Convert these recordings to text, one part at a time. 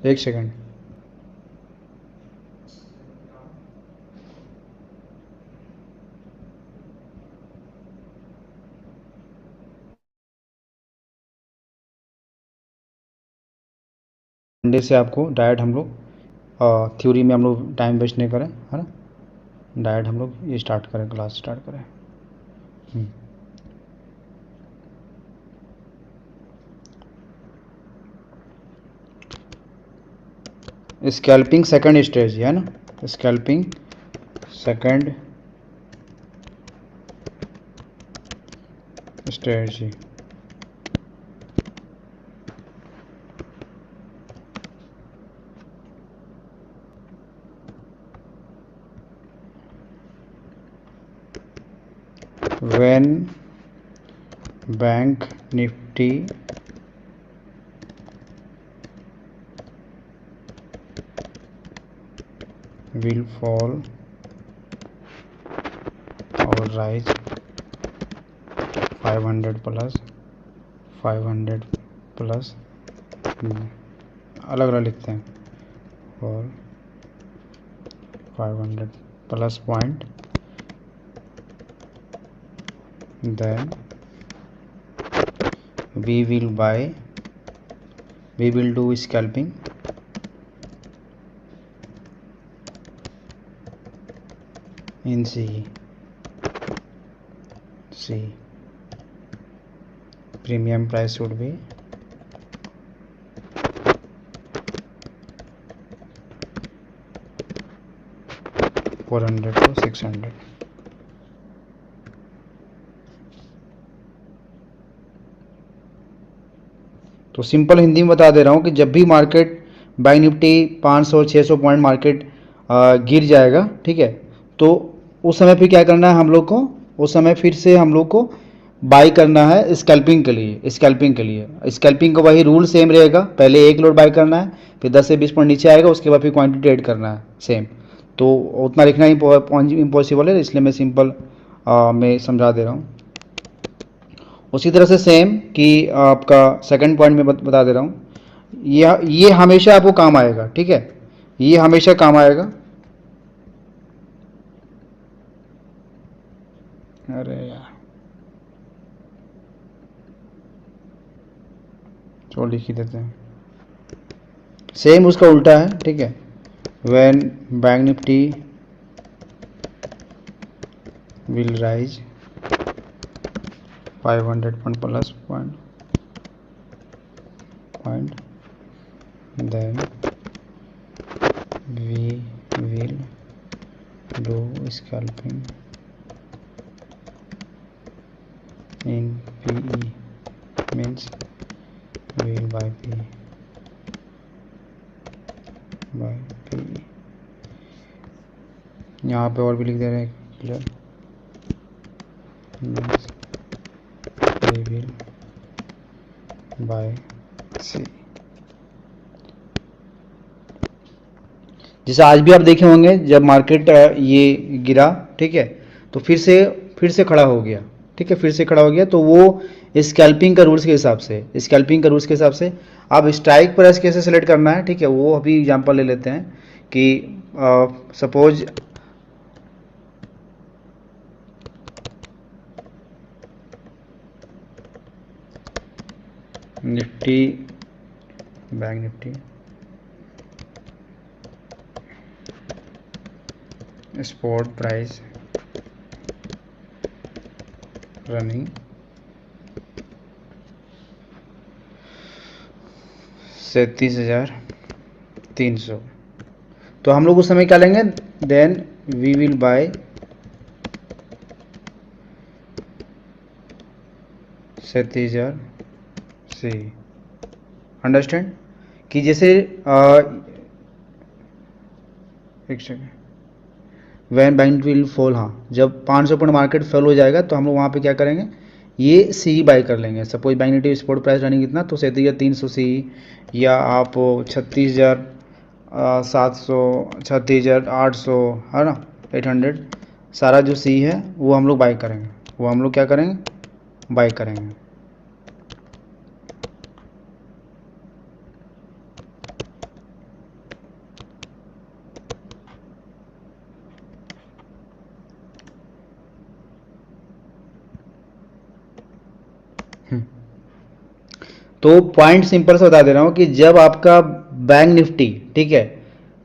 एक second. Monday से आपको डायरेक्ट हम लोग थ्योरी में हम लोग टाइम वेस्ट नहीं करें, है ना। डायरेक्ट हम लोग ये स्टार्ट करें, क्लास स्टार्ट करें। स्कैल्पिंग सेकंड स्टेज है ना, scalping second strategy. when bank nifty will fall or rise 500 plus 500 plus, अलग अलग लिखते हैं, और 500 plus point, then we will do scalping in C. Premium price should be 400 to 600। तो simple Hindi में बता दे रहा हूँ कि जब भी market bank Nifty 500-600 point market गिर जाएगा, ठीक है, तो उस समय फिर क्या करना है हम लोग को, उस समय फिर से हम लोग को बाई करना है स्कैल्पिंग के लिए। स्कैल्पिंग का वही रूल सेम रहेगा, पहले एक लोड बाई करना है, फिर 10 से 20 पॉइंट नीचे आएगा, उसके बाद फिर क्वांटिटी ऐड करना है सेम। तो उतना लिखना इम्पॉसिबल है, इसलिए मैं सिंपल मैं समझा दे रहा हूँ। उसी तरह से सेम कि आपका सेकंड पॉइंट में बता दे रहा हूँ, ये हमेशा आपको काम आएगा, ठीक है, ये हमेशा काम आएगा। अरे यार, चलो लिख ही देते हैं, सेम उसका उल्टा है, ठीक है। When bank Nifty will rise 500 point plus point, then we will do scalping in PE, means we will buy PE by PE। यहाँ पे और भी लिख दे रहे हैं clear, means we will buy C। जैसे आज भी आप देखे होंगे जब मार्केट ये गिरा, ठीक है, तो फिर से खड़ा हो गया, ठीक है, फिर से खड़ा हो गया, तो वो स्कैल्पिंग का रूल्स के हिसाब से अब स्ट्राइक प्राइस कैसे सेलेक्ट करना है, ठीक है, वो अभी एग्जांपल ले लेते हैं कि suppose Nifty, bank Nifty spot price running 37,300, तो हम लोग उस समय क्या लेंगे, then we will buy 37,000 C. Understand कि जैसे एक second, when bank will fall, हाँ, जब 500 पॉइंट मार्केट फेल हो जाएगा तो हम लोग वहाँ पे क्या करेंगे, ये सी बाई कर लेंगे। Suppose bank Nifty spot price running कितना, तो 37,300 सी, या आप 36,700, 36,800, है ना, 800, सारा जो सी है वो हम लोग बाई करेंगे, वो हम लोग क्या करेंगे, बाई करेंगे। तो पॉइंट सिंपल से बता दे रहा हूँ कि जब आपका बैंक निफ्टी, ठीक है,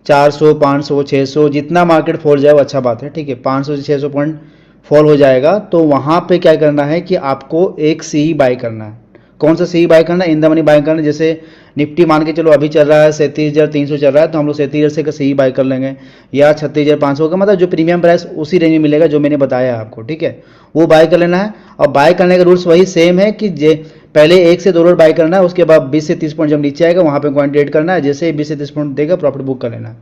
400 500 600 जितना मार्केट फॉल जाए वो अच्छा बात है, ठीक है, 500 से 600 पॉइंट फॉल हो जाएगा तो वहाँ पे क्या करना है कि आपको एक सी बाय करना है। कौन सा सी बाय करना है? इन द मनी बाय करना है। जैसे निफ्टी मान के चलो अभी चल रहा है 37,300 चल रहा है, तो हम लोग 37,000 से सी बाय कर लेंगे, या 36,500 का, मतलब जो प्रीमियम प्राइस उसी रेंज में मिलेगा जो मैंने बताया आपको, ठीक है, वो बाय कर लेना है। और बाय करने का रूल्स वही सेम है कि पहले 1 से 2 लोट बाय करना है, उसके बाद 20 से 30 पॉइंट जब नीचे आएगा वहाँ पे क्वांटिटी ऐड करना है, जैसे ही 20 से 30 पॉइंट देगा प्रॉफिट बुक कर लेना है।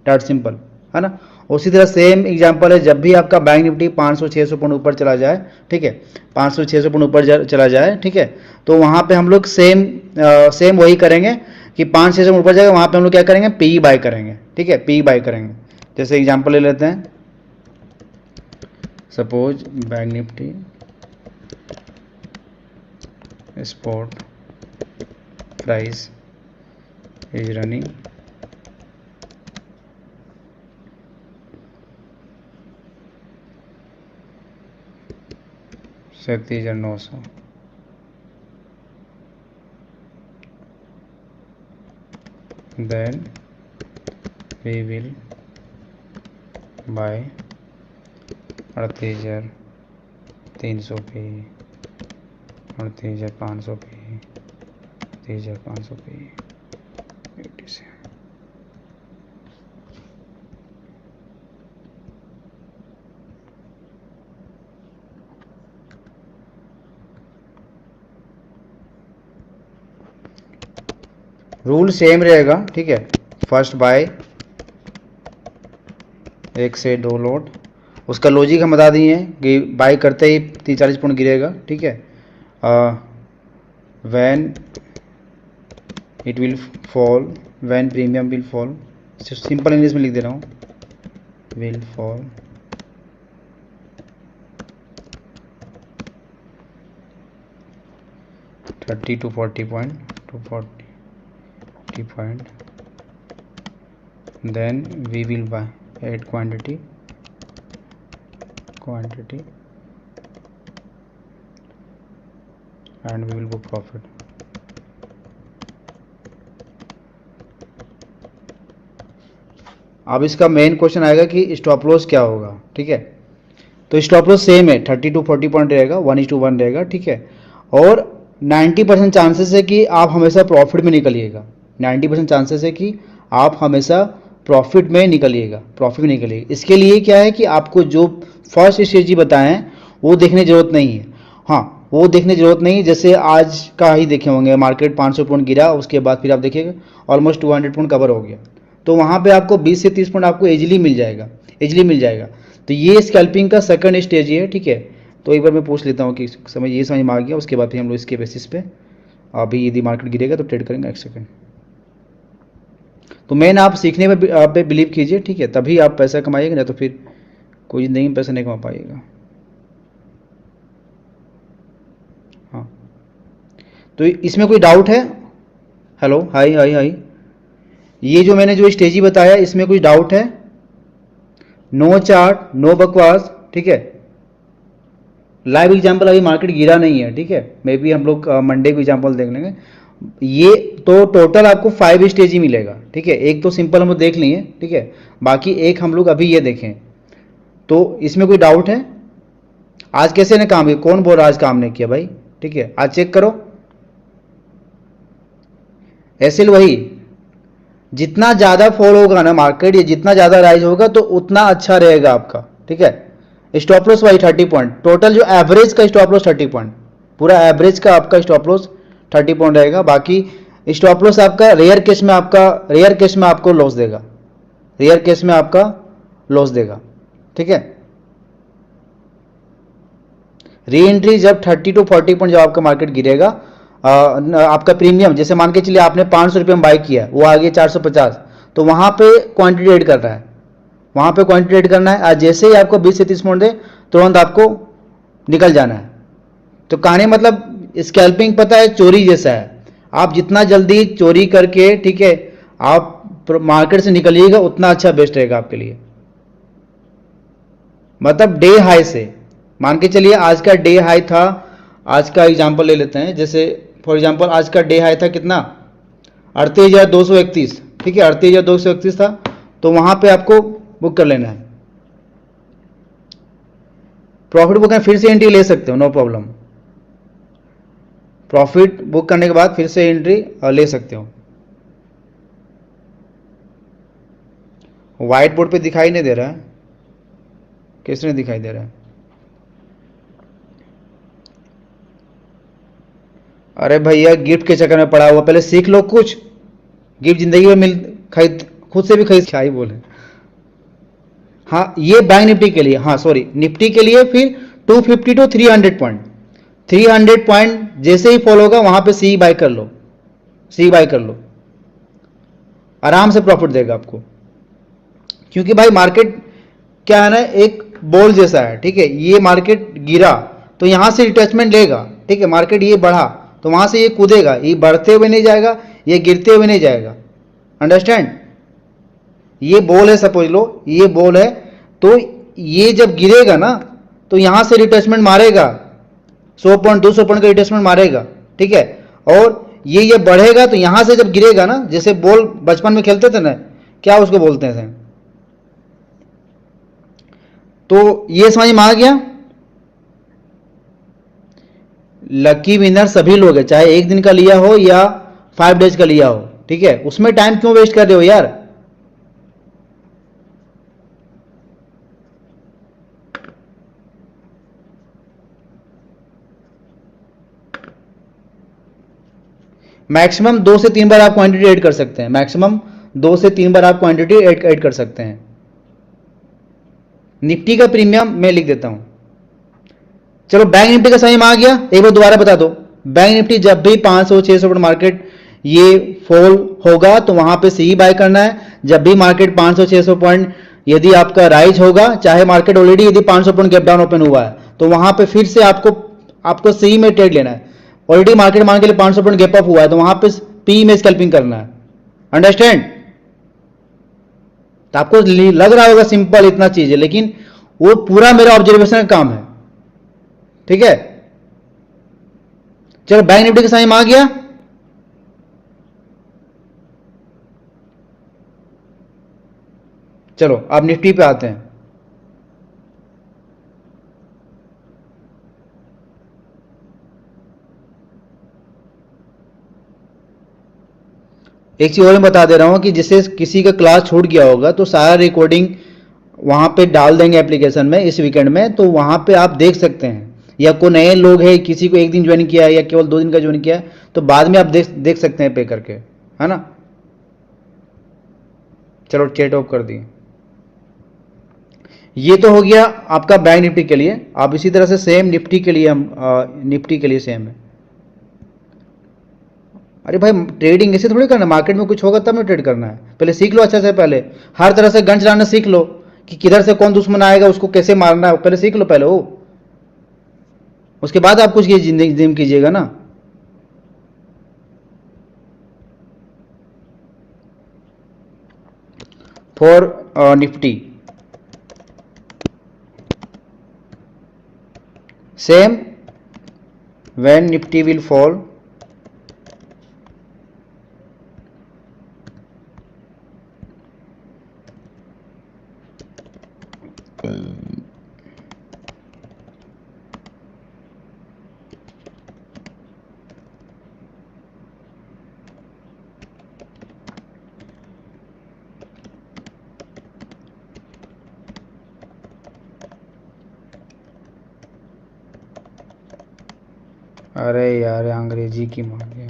डैट सिंपल है ना। उसी तरह सेम एग्जांपल है, जब भी आपका बैंक निफ्टी 500-600 पॉइंट ऊपर चला जाए, ठीक है, 500-600 पॉइंट ऊपर चला जाए, ठीक है, तो वहाँ पे हम लोग सेम वही करेंगे कि 500-600 ऊपर जाएगा, वहाँ पे हम लोग क्या करेंगे? पी बाय करेंगे, ठीक है, पी बाय करेंगे। जैसे एग्जांपल ले लेते हैं, suppose bank Nifty spot price is running 37,900, then we will buy 38,300 पे, 38,500 पे, 38,500 पे, 80 से। रूल सेम रहेगा, ठीक है, फर्स्ट बाय 1 से 2 लोट। उसका लॉजिक हम बता दिए हैं कि बाय करते ही 30-40 पॉइंट गिरेगा, ठीक है, when it will fall, when premium will fall, simple English में लिख दे रहा हूँ, will fall 30 to 40 point, then we will buy, add quantity and we will book profit। अब इसका मेन क्वेश्चन आएगा कि स्टॉप लॉस क्या होगा, ठीक है। तो स्टॉप लॉस सेम है, 30 to 40 पॉइंट रहेगा, 1:1 रहेगा, ठीक है, और 90% चांसेस है कि आप हमेशा प्रॉफिट में निकलिएगा। 90% चांसेस है कि आप हमेशा प्रॉफिट में निकलिएगा। इसके लिए क्या है कि आपको जो फर्स्ट स्ट्रेटजी बताए हैं वो देखने की जरूरत नहीं है। हाँ, वो देखने की जरूरत नहीं है, जैसे आज का ही देखे होंगे, मार्केट 500 पॉइंट गिरा, उसके बाद फिर आप देखिएगा ऑलमोस्ट 200 पॉइंट कवर हो गया, तो वहाँ पे आपको 20 से 30 पॉइंट आपको इजीली मिल जाएगा। तो ये स्कैल्पिंग का सेकंड स्टेज है, ठीक है। तो एक बार मैं पूछ लेता हूँ कि समझ में आ गया, उसके बाद फिर हम लोग इसके बेसिस पे अभी यदि मार्केट गिरेगा तो ट्रेड करेंगे। एक सेकंड। तो मेन आप सीखने में आप पे बिलीव कीजिए, ठीक है, तभी आप पैसा कमाइएगा, ना तो फिर कोई नहीं, पैसा नहीं कमा पाइएगा। हाँ, तो इसमें कोई डाउट है? हेलो, हाई हाई हाई, ये जो मैंने जो स्टेजी बताया इसमें कोई डाउट है? नो चार्ट, नो बकवास, ठीक है। लाइव एग्जांपल अभी मार्केट गिरा नहीं है, ठीक है, मे बी हम लोग मंडे को एग्जांपल देख लेंगे। ये तो टोटल आपको 5 स्टेज ही मिलेगा, ठीक है। एक तो सिंपल हम लोग देख लिए, ठीक है, बाकी एक हम लोग अभी ये देखें। तो इसमें कोई डाउट है? आज कैसे ने काम किया? कौन बोल रहा आज काम नहीं किया भाई, ठीक है, आज चेक करो। एसएल वही, जितना ज़्यादा फॉल होगा ना मार्केट, या जितना ज़्यादा राइज होगा तो उतना अच्छा रहेगा आपका, ठीक है। स्टॉप लॉस वही 30 पॉइंट, टोटल जो एवरेज का स्टॉप लॉस 30 पॉइंट, पूरा एवरेज का आपका स्टॉप लॉस 30 पॉइंट रहेगा। बाकी स्टॉप लॉस आपका रेयर केस में आपको लॉस देगा, ठीक है। री एंट्री जब 30 to 40 पॉइंट जब आपका मार्केट गिरेगा, आपका प्रीमियम, जैसे मान के चलिए आपने 500 रुपये में बाई किया, वो आ गया 450, तो वहां पे क्वांटिटी ऐड कर रहा है, वहां पे क्वांटिटी ऐड करना है। आज जैसे ही आपको 20 से 30 पॉइंट दे तुरंत आपको निकल जाना है। तो कहानी मतलब स्कैल्पिंग पता है चोरी जैसा है, आप जितना जल्दी चोरी करके, ठीक है, आप मार्केट से निकलिएगा उतना अच्छा बेस्ट रहेगा आपके लिए। मतलब डे हाई से मान के चलिए आज का डे हाई था आज का एग्जांपल ले लेते हैं, जैसे फॉर एग्जांपल आज का डे हाई था कितना, 38,231, ठीक है, 38,231 था, तो वहां पे आपको बुक कर लेना है। प्रॉफिट बुक फिर से एंट्री ले सकते हो, नो प्रॉब्लम। प्रॉफिट बुक करने के बाद फिर से एंट्री ले सकते हो। व्हाइट बोर्ड पे दिखाई नहीं दे रहा है, किसने दिखाई दे रहा है? अरे भैया गिफ्ट के चक्कर में पड़ा हुआ, पहले सीख लो कुछ। गिफ्ट जिंदगी में मिल खरीद, खुद से भी खरीद, क्या ही बोले। हाँ ये बैंक निफ्टी के लिए, हाँ सॉरी निफ्टी के लिए फिर 250 टू 300 पॉइंट, 300 पॉइंट जैसे ही फॉलो होगा वहां पे सी बाय कर लो, सी बाय कर लो, आराम से प्रॉफिट देगा आपको। क्योंकि भाई मार्केट क्या है ना, एक बॉल जैसा है, ठीक है, ये मार्केट गिरा तो यहां से रिटचमेंट लेगा, ठीक है, मार्केट ये बढ़ा तो वहां से ये कूदेगा, ये बढ़ते हुए नहीं जाएगा, ये गिरते हुए नहीं जाएगा, अंडरस्टैंड। ये बॉल है, सपोज लो ये बॉल है, तो ये जब गिरेगा ना तो यहां से रिटचमेंट मारेगा, 100 पॉइंट 200 पॉइंट का रिटचमेंट मारेगा, ठीक है, और ये बढ़ेगा तो यहां से जब गिरेगा ना, जैसे बॉल बचपन में खेलते थे ना, क्या उसको बोलते थे, तो ये समझ में आ गया। लकी विनर सभी लोग हैं, चाहे एक दिन का लिया हो या 5 डेज का लिया हो, ठीक है, उसमें टाइम क्यों वेस्ट कर रहे हो यार। मैक्सिमम 2 से 3 बार आप क्वांटिटी ऐड कर सकते हैं, मैक्सिमम 2 से 3 बार आप क्वांटिटी ऐड कर सकते हैं। निफ्टी का प्रीमियम मैं लिख देता हूं। चलो बैंक निफ्टी का समझ में आ गया, एक बार दोबारा बता दो। बैंक निफ्टी जब भी 500-600 पॉइंट मार्केट ये फॉल होगा तो वहां पे सी बाय करना है। जब भी मार्केट 500-600 पॉइंट यदि आपका राइज होगा, चाहे मार्केट ऑलरेडी यदि 500 पॉइंट गैप डाउन ओपन हुआ है, तो वहां पे फिर से आपको सी में ट्रेड लेना है। ऑलरेडी मार्केट मान के लिए 500 पॉइंट गैप अप हुआ है तो वहां पे पी में स्कैल्पिंग करना है, अंडरस्टैंड। तो आपको लग रहा होगा सिंपल इतना चीज है, लेकिन वो पूरा मेरा ऑब्जर्वेशन का काम है, ठीक है। चलो बैंक निफ्टी का समझ में आ गया। चलो अब निफ्टी पे आते हैं। एक चीज और मैं बता दे रहा हूं कि जिससे किसी का क्लास छूट गया होगा तो सारा रिकॉर्डिंग वहां पे डाल देंगे एप्लीकेशन में इस वीकेंड में, तो वहां पे आप देख सकते हैं। या कोई नए लोग हैं, किसी को एक दिन ज्वाइन किया है या केवल 2 दिन का ज्वाइन किया है, तो बाद में आप देख सकते हैं पे करके, है ना। चलो चैट ऑफ कर दिए। ये तो हो गया आपका बैंक निफ्टी के लिए। आप इसी तरह से सेम निफ्टी के लिए, हम निफ्टी के लिए सेम है। अरे भाई ट्रेडिंग ऐसे थोड़ी करना, मार्केट में कुछ होगा तब ना ट्रेड करना है, पहले सीख लो अच्छा से, पहले हर तरह से गन चलाना सीख लो कि किधर से कौन दुश्मन आएगा उसको कैसे मारना है, पहले सीख लो पहले वो, उसके बाद आप कुछ ये जिंदगी कीजिएगा ना। For Nifty same, when nifty will fall, अरे यार अंग्रेजी की मार गया।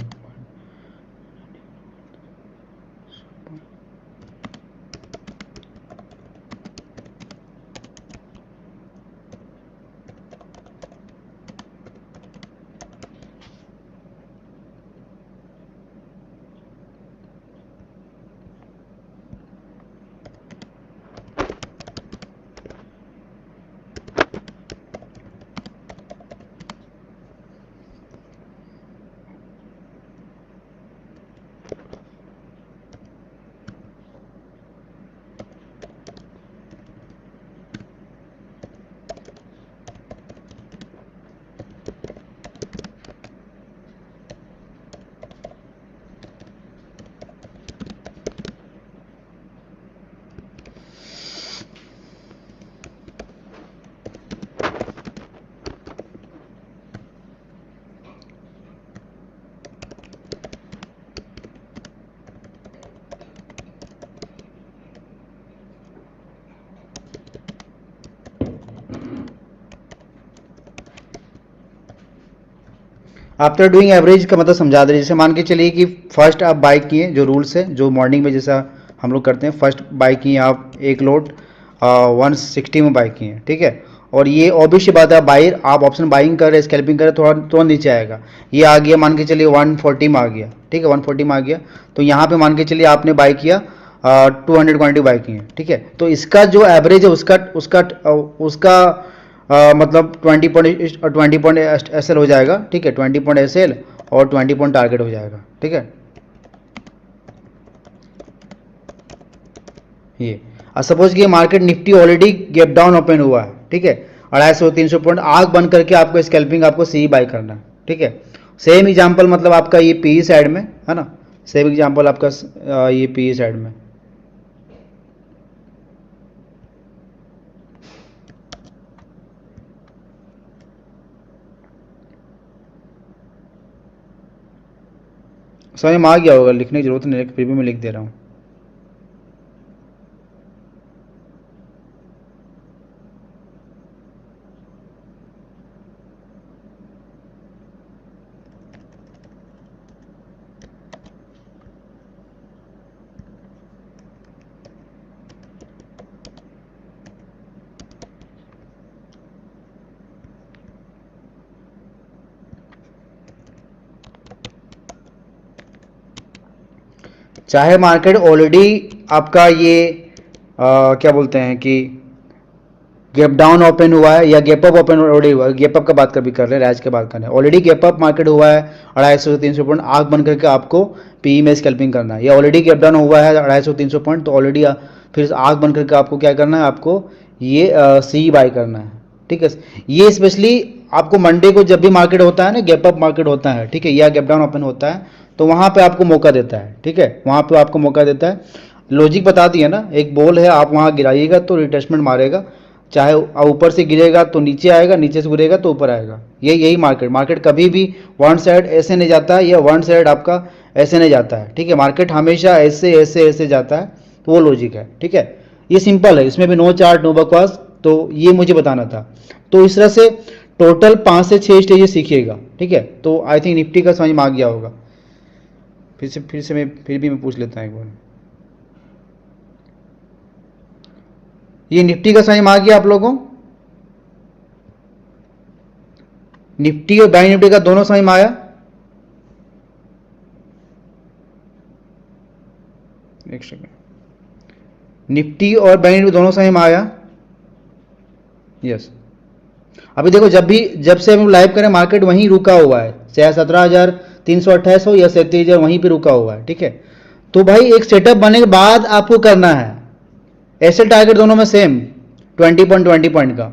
आफ्टर डूइंग एवरेज का मतलब समझा दे, जैसे मान के चलिए कि फर्स्ट आप बाई किए, जो रूल्स है जो मॉर्निंग में जैसा हम लोग करते हैं, फर्स्ट बाई किए आप एक लोट 160 में बाई किए, ठीक है। और ये ऑब्वियस बात है, बाई आप ऑप्शन बाइंग कर रहे हैं, स्कैल्पिंग कर रहे हैं, थोड़ा तुरंत नीचे आएगा। ये आ गया, मान के चलिए 140 में आ गया, ठीक है, 140 में आ गया। तो यहाँ पे मान के चलिए आपने बाई किया 200 क्वान्टिटी बाई की है, ठीक है। तो इसका जो एवरेज है उसका उसका उसका मतलब 20 पॉइंट एस एल हो जाएगा, ठीक है, 20 पॉइंट एस एल और 20 पॉइंट टारगेट हो जाएगा, ठीक है। ये सपोज कि market Nifty already gap down open हुआ है, ठीक है, 250-300 पॉइंट आग बंद करके आपको स्कैल्पिंग आपको सी बाई करना है, ठीक है। सेम एग्जांपल मतलब आपका ये पी साइड में है ना, सेम एग्जांपल आपका ये पी साइड में। समझ में आ गया होगा, लिखने की जरूरत नहीं है, फिर भी मैं लिख दे रहा हूँ। चाहे मार्केट ऑलरेडी आपका ये क्या बोलते हैं कि गैप डाउन ओपन हुआ है या गैप अप ओपन ऑलरेडी हुआ है, गैप अप का बात कभी कर रहे हैं, रैज की बात कर रहे हैं, ऑलरेडी गैप अप मार्केट हुआ है 250-300 पॉइंट आग बन करके आपको पी में स्कैल्पिंग करना है, या ऑलरेडी गैप डाउन हुआ है 250-300 पॉइंट, तो ऑलरेडी फिर आग बन करके आपको क्या करना है, आपको ये सी बाई करना है, ठीक है। ये स्पेशली आपको मंडे को जब भी मार्केट होता है ना, गैप अप मार्केट होता है, ठीक है, या गैप डाउन ओपन होता है, तो वहां पे आपको मौका देता है, ठीक है, वहां पे आपको मौका देता है। लॉजिक बता दिया ना, एक बॉल है, आप वहां गिराइएगा तो रिटेस्टमेंट मारेगा, चाहे ऊपर से गिरेगा तो नीचे आएगा, नीचे से गिरेगा तो ऊपर आएगा। यही मार्केट कभी भी वन साइड ऐसे नहीं जाता है या वन साइड आपका ऐसे नहीं जाता है, ठीक है। मार्केट हमेशा ऐसे ऐसे ऐसे जाता है, तो वो लॉजिक है, ठीक है। ये सिंपल है, इसमें भी नो चार्ट नो बकवास, तो ये मुझे बताना था। तो इस तरह से टोटल 5 से 6 स्टेजेस सीखिएगा, ठीक है। तो आई थिंक निफ्टी का समझ में आ गया होगा। फिर भी मैं पूछ लेता हूँ एक बार, ये निफ्टी का समझ में आ गया आप लोगों को? निफ्टी और बैंक निफ्टी का दोनों समझ में आया? एक सेकेंड, निफ्टी और बैंक निफ्टी दोनों समझ में आया? यस। अभी देखो, जब से हम लाइव करें मार्केट वहीं रुका हुआ है, चाहे 17,328 हो या 37,000, वहीं पे रुका हुआ है, ठीक है। तो भाई एक सेटअप बनने के बाद आपको करना है, ऐसे टारगेट दोनों में सेम 20 पॉइंट का,